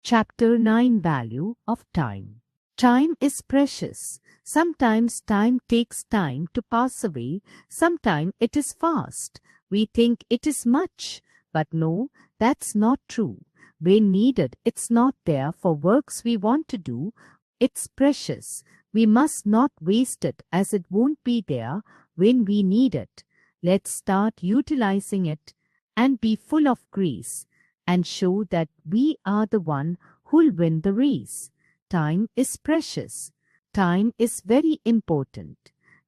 Chapter 9, Value of Time. Time is precious. Sometimes time takes time to pass away. Sometimes it is fast. We think it is much. But no, that's not true. When needed, it's not there for works we want to do. It's precious. We must not waste it, as it won't be there when we need it. Let's start utilizing it and be full of grace and show that we are the one who'll win the race. Time is precious. Time is very important.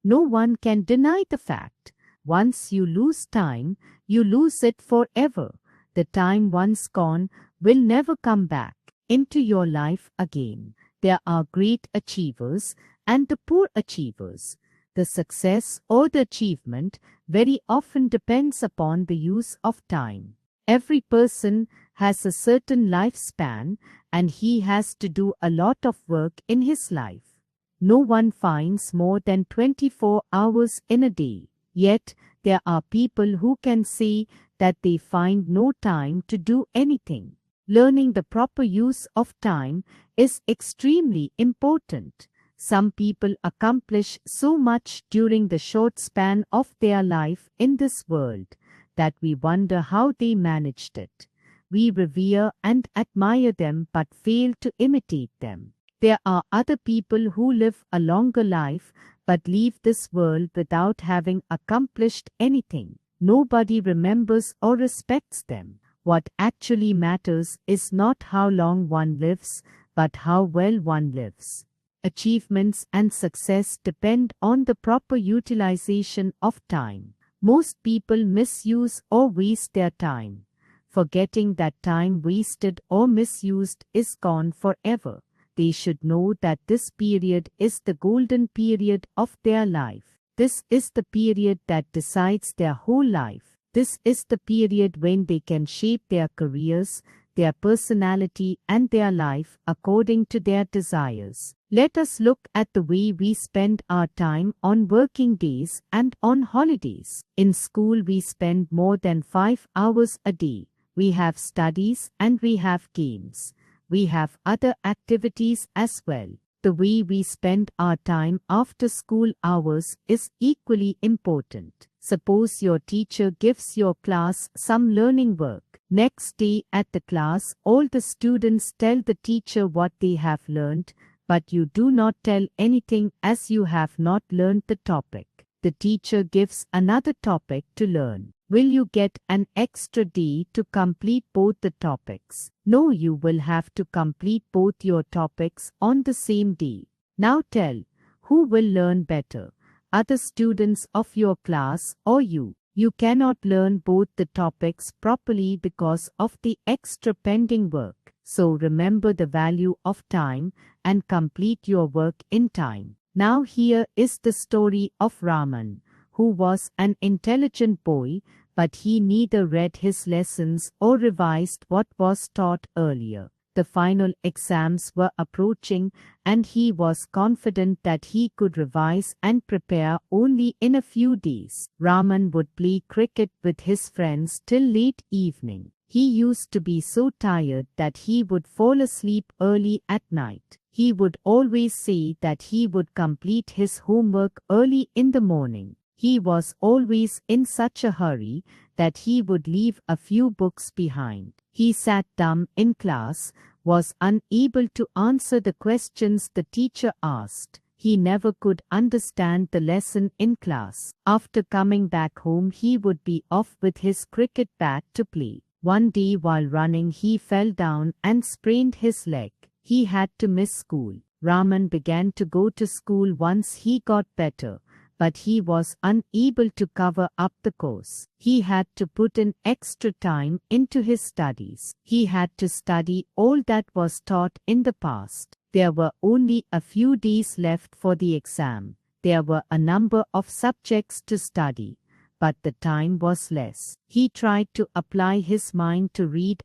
No one can deny the fact. Once you lose time, you lose it forever. The time once gone will never come back into your life again. There are great achievers and the poor achievers. The success or the achievement very often depends upon the use of time. Every person has a certain lifespan and he has to do a lot of work in his life. No one finds more than 24 hours in a day. Yet, there are people who can say that they find no time to do anything. Learning the proper use of time is extremely important. Some people accomplish so much during the short span of their life in this world that we wonder how they managed it. We revere and admire them but fail to imitate them. There are other people who live a longer life but leave this world without having accomplished anything. Nobody remembers or respects them. What actually matters is not how long one lives, but how well one lives. Achievements and success depend on the proper utilization of time. Most people misuse or waste their time, forgetting that time wasted or misused is gone forever. They should know that this period is the golden period of their life. This is the period that decides their whole life. This is the period when they can shape their careers, their personality and their life according to their desires. Let us look at the way we spend our time on working days and on holidays. In school we spend more than 5 hours a day. We have studies and we have games. We have other activities as well. The way we spend our time after school hours is equally important. Suppose your teacher gives your class some learning work. Next day at the class, all the students tell the teacher what they have learned, but you do not tell anything as you have not learned the topic. The teacher gives another topic to learn. Will you get an extra day to complete both the topics? No, you will have to complete both your topics on the same day. Now tell, who will learn better? Other students of your class or you? You cannot learn both the topics properly because of the extra pending work. So remember the value of time and complete your work in time. Now here is the story of Raman, who was an intelligent boy, but he neither read his lessons or revised what was taught earlier. The final exams were approaching and he was confident that he could revise and prepare only in a few days. Raman would play cricket with his friends till late evening. He used to be so tired that he would fall asleep early at night. He would always say that he would complete his homework early in the morning. He was always in such a hurry that he would leave a few books behind. He sat dumb in class, was unable to answer the questions the teacher asked. He never could understand the lesson in class. After coming back home, he would be off with his cricket bat to play. One day while running, he fell down and sprained his leg. He had to miss school. Raman began to go to school once he got better, but he was unable to cover up the course. He had to put in extra time into his studies. He had to study all that was taught in the past. There were only a few days left for the exam. There were a number of subjects to study, but the time was less. He tried to apply his mind to read,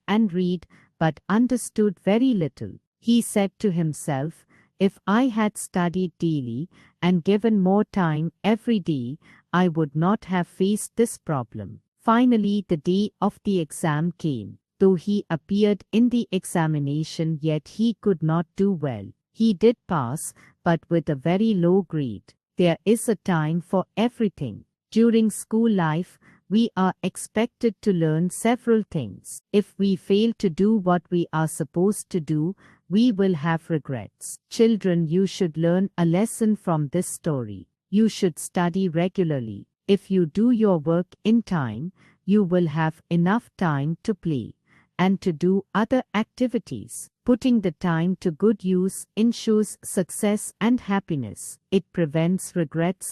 but understood very little. He said to himself, "If I had studied daily and given more time every day, I would not have faced this problem." Finally, the day of the exam came. Though he appeared in the examination, yet he could not do well. He did pass, but with a very low grade. There is a time for everything. During school life, we are expected to learn several things. If we fail to do what we are supposed to do, we will have regrets. Children, you should learn a lesson from this story. You should study regularly. If you do your work in time, you will have enough time to play and to do other activities. Putting the time to good use ensures success and happiness. It prevents regrets